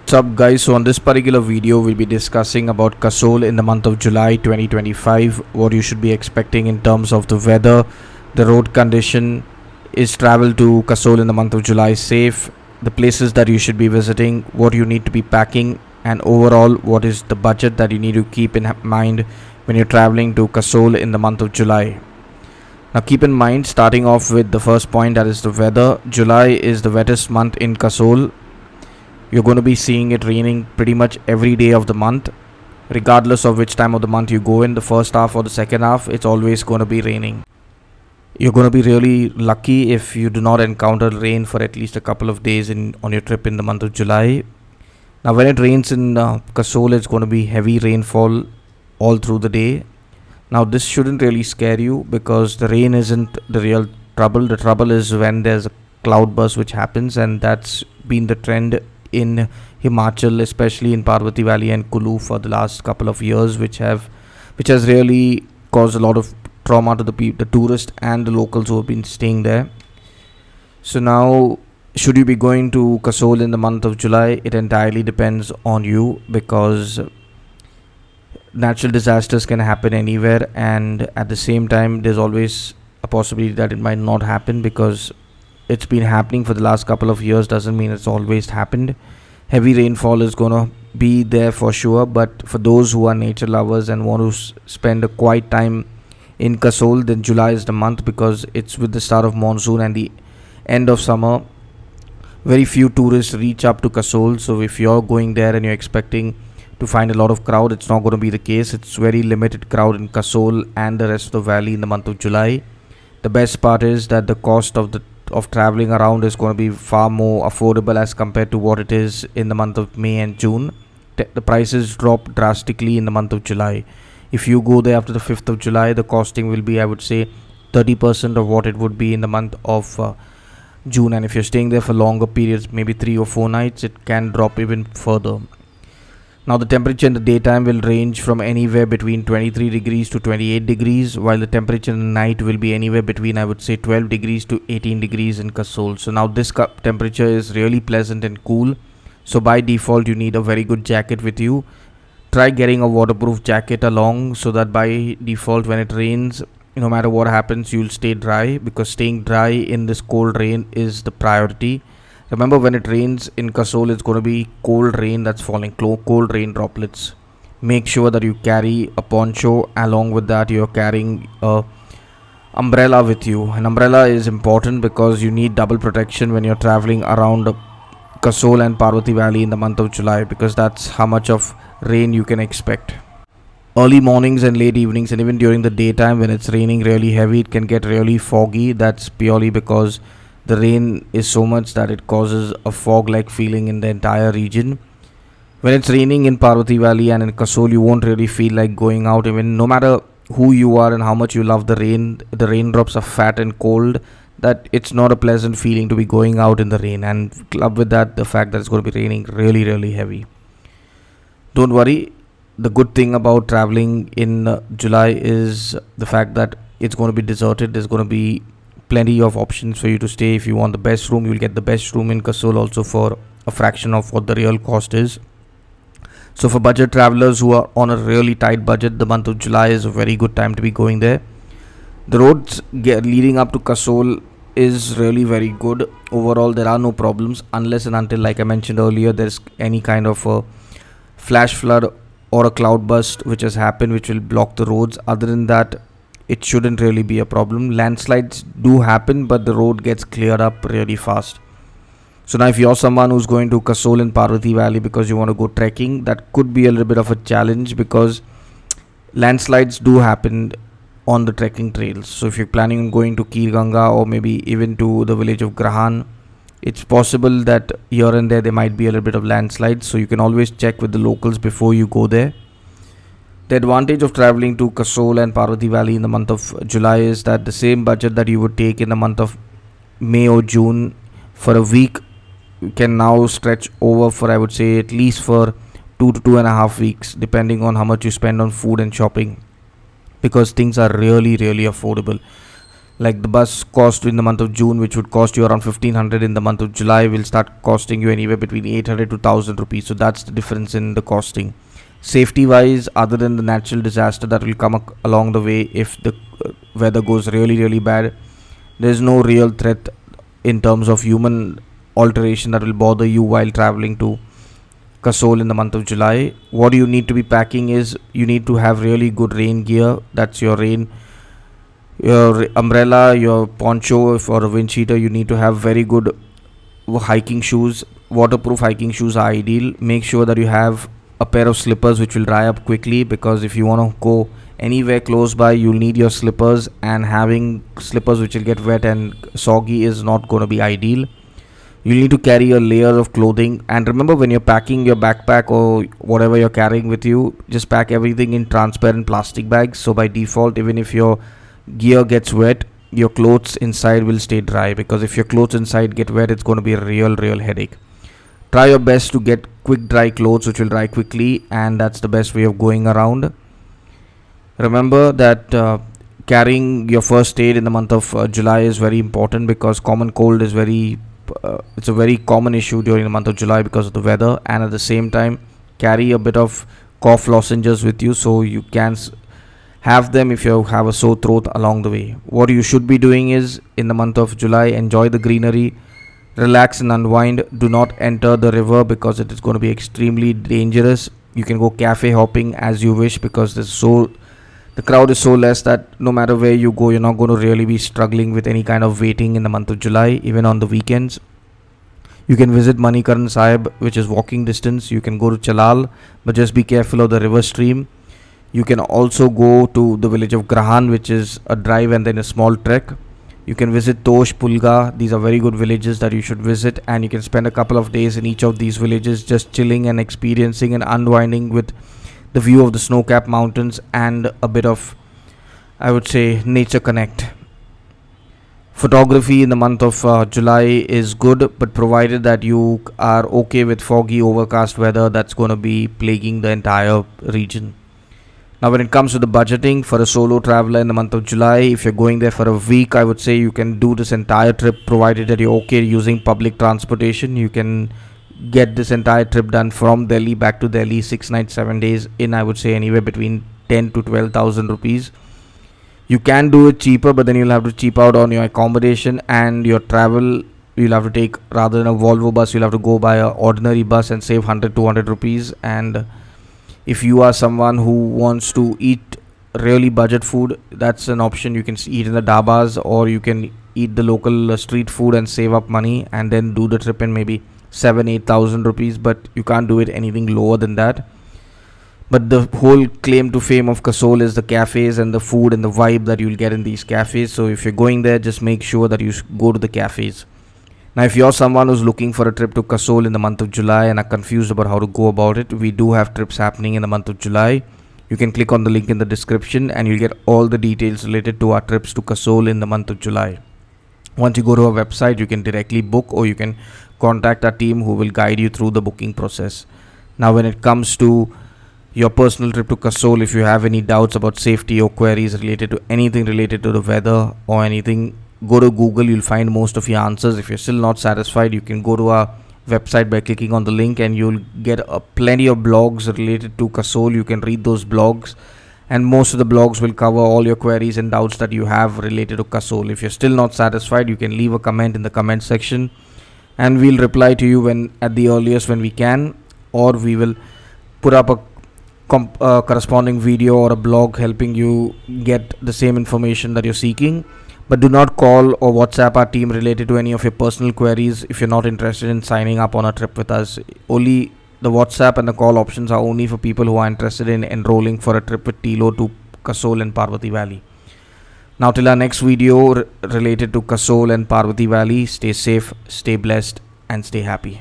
What's up guys, so on this particular video we'll be discussing about Kasol in the month of July 2025, what you should be expecting in terms of the weather, the road condition. Is travel to Kasol in the month of July safe, the places that you should be visiting, what you need to be packing, and overall what is the budget that you need to keep in mind when you're traveling to Kasol in the month of July. Now keep in mind, starting off with the first point, that is the weather. July is the wettest month in Kasol. You're going to be seeing it raining pretty much every day of the month, regardless of which time of the month you go in, the first half or the second half, it's always going to be raining. You're going to be really lucky if you do not encounter rain for at least a couple of days on your trip in the month of July. Now when it rains in Kasol, it's going to be heavy rainfall all through the day. Now this shouldn't really scare you because the rain isn't the real trouble. The trouble is when there's a cloud burst which happens, and that's been the trend in Himachal, especially in Parvati Valley and Kulu for the last couple of years, which has really caused a lot of trauma to the tourists and the locals who have been staying there. So now, should you be going to Kasol in the month of July? It entirely depends on you, because natural disasters can happen anywhere, and at the same time there's always a possibility that it might not happen, because it's been happening for the last couple of years doesn't mean it's always happened. Heavy rainfall is gonna be there for sure, but for those who are nature lovers and want to spend a quiet time in Kasol, then July is the month, because it's with the start of monsoon and the end of summer. Very few tourists reach up to Kasol, so if you're going there and you're expecting to find a lot of crowd, it's not going to be the case. It's very limited crowd in Kasol and the rest of the valley in the month of July. The best part is that the cost of traveling around is going to be far more affordable as compared to what it is in the month of May and June. The prices drop drastically in the month of July. If you go there after the 5th of July, the costing will be, I would say, 30% of what it would be in the month of June. And if you're staying there for longer periods, maybe 3 or 4 nights, it can drop even further. Now the temperature in the daytime will range from anywhere between 23 degrees to 28 degrees, while the temperature in the night will be anywhere between, I would say, 12 degrees to 18 degrees in Kasol. So now this temperature is really pleasant and cool. So by default, you need a very good jacket with you. Try getting a waterproof jacket along, so that by default, when it rains, no matter what happens, you'll stay dry, because staying dry in this cold rain is the priority. Remember, when it rains in Kasol, it's going to be cold rain that's falling, cold rain droplets. Make sure that you carry a poncho. Along with that, you're carrying a umbrella with you. An umbrella is important because you need double protection when you're traveling around Kasol and Parvati Valley in the month of July, because that's how much of rain you can expect. Early mornings and late evenings, and even during the daytime when it's raining really heavy, it can get really foggy. That's purely because the rain is so much that it causes a fog-like feeling in the entire region. When it's raining in Parvati Valley and in Kasol, you won't really feel like going out, even no matter who you are and how much you love the rain. The raindrops are fat and cold, that it's not a pleasant feeling to be going out in the rain. And club with that the fact that it's going to be raining really, really heavy. Don't worry. The good thing about traveling in July is the fact that it's going to be deserted. There's going to be plenty of options for you to stay. If you want the best room, you'll get the best room in Kasol also for a fraction of what the real cost is. So for budget travelers who are on a really tight budget, the month of July is a very good time to be going there. The roads leading up to Kasol is really very good. Overall, there are no problems unless and until, like I mentioned earlier, there's any kind of a flash flood or a cloud burst which has happened, which will block the roads. Other than that, it shouldn't really be a problem. Landslides do happen, but the road gets cleared up really fast. So now if you're someone who's going to Kasol in Parvati Valley because you want to go trekking, that could be a little bit of a challenge, because landslides do happen on the trekking trails. So if you're planning on going to Kirganga or maybe even to the village of Grahan, it's possible that here and there might be a little bit of landslides. So you can always check with the locals before you go there. The advantage of traveling to Kasol and Parvati Valley in the month of July is that the same budget that you would take in the month of May or June for a week can now stretch over for, I would say, at least for 2 to 2.5 weeks, depending on how much you spend on food and shopping, because things are really, really affordable. Like the bus cost in the month of June, which would cost you around 1500, in the month of July will start costing you anywhere between 800 to 1000 rupees. So that's the difference in the costing. Safety wise, other than the natural disaster that will come along the way if the weather goes really bad, there's no real threat in terms of human alteration that will bother you while traveling to Kasol in the month of July. What you need to be packing is you need to have really good rain gear. That's your your umbrella, your poncho, or a wind cheater. You need to have very good hiking shoes. Waterproof hiking shoes are ideal. Make sure that you have a pair of slippers which will dry up quickly, because if you want to go anywhere close by, you'll need your slippers, and having slippers which will get wet and soggy is not going to be ideal. You need to carry a layer of clothing, and remember, when you're packing your backpack or whatever you're carrying with you, just pack everything in transparent plastic bags. So by default, even if your gear gets wet, your clothes inside will stay dry, because if your clothes inside get wet, it's going to be a real headache. Try your best to get quick dry clothes which will dry quickly, and that's the best way of going around. Remember that carrying your first aid in the month of July is very important, because common cold is it's a very common issue during the month of July because of the weather. And at the same time, carry a bit of cough lozenges with you, so you can have them if you have a sore throat along the way. What you should be doing is, in the month of July, enjoy the greenery, relax and unwind. Do not enter the river because it is going to be extremely dangerous. You can go cafe hopping as you wish, because the crowd is so less that no matter where you go, you're not going to really be struggling with any kind of waiting in the month of July, even on the weekends. You can visit Manikaran Sahib, which is walking distance. You can go to Chalal, but just be careful of the river stream. You can also go to the village of Grahan, which is a drive and then a small trek. You can visit Tosh, Pulga. These are very good villages that you should visit, and you can spend a couple of days in each of these villages just chilling and experiencing and unwinding with the view of the snow-capped mountains and a bit of, I would say, nature connect. Photography in the month of July is good, but provided that you are okay with foggy, overcast weather that's going to be plaguing the entire region. Now, when it comes to the budgeting for a solo traveler in the month of July, if you're going there for a week, I would say you can do this entire trip provided that you're okay using public transportation. You can get this entire trip done from Delhi back to Delhi, 6 nights, 7 days in, I would say, anywhere between 10 to 12,000 rupees. You can do it cheaper, but then you'll have to cheap out on your accommodation and your travel. You'll have to take, rather than a Volvo bus, you'll have to go by an ordinary bus and save 100, 200 rupees. And if you are someone who wants to eat really budget food, that's an option. You can eat in the dabas, or you can eat the local street food and save up money and then do the trip in maybe 7,000-8,000 rupees, but you can't do it anything lower than that. But the whole claim to fame of Kasol is the cafes and the food and the vibe that you'll get in these cafes. So if you're going there, just make sure that you go to the cafes. Now, if you're someone who's looking for a trip to Kasol in the month of July and are confused about how to go about it, we do have trips happening in the month of July. You can click on the link in the description and you'll get all the details related to our trips to Kasol in the month of July. Once you go to our website, you can directly book, or you can contact our team who will guide you through the booking process. Now, when it comes to your personal trip to Kasol, if you have any doubts about safety or queries related to anything related to the weather or anything, go to Google. You'll find most of your answers. If you're still not satisfied, you can go to our website by clicking on the link, and you'll get plenty of blogs related to Kasol. You can read those blogs, and most of the blogs will cover all your queries and doubts that you have related to Kasol. If you're still not satisfied, you can leave a comment in the comment section, and we'll reply to you when at the earliest when we can, or we will put up a corresponding video or a blog helping you get the same information that you're seeking. But do not call or WhatsApp our team related to any of your personal queries if you're not interested in signing up on a trip with us. Only the WhatsApp and the call options are only for people who are interested in enrolling for a trip with Tlow to Kasol and Parvati Valley. Now, till our next video related to Kasol and Parvati Valley, stay safe, stay blessed, and stay happy.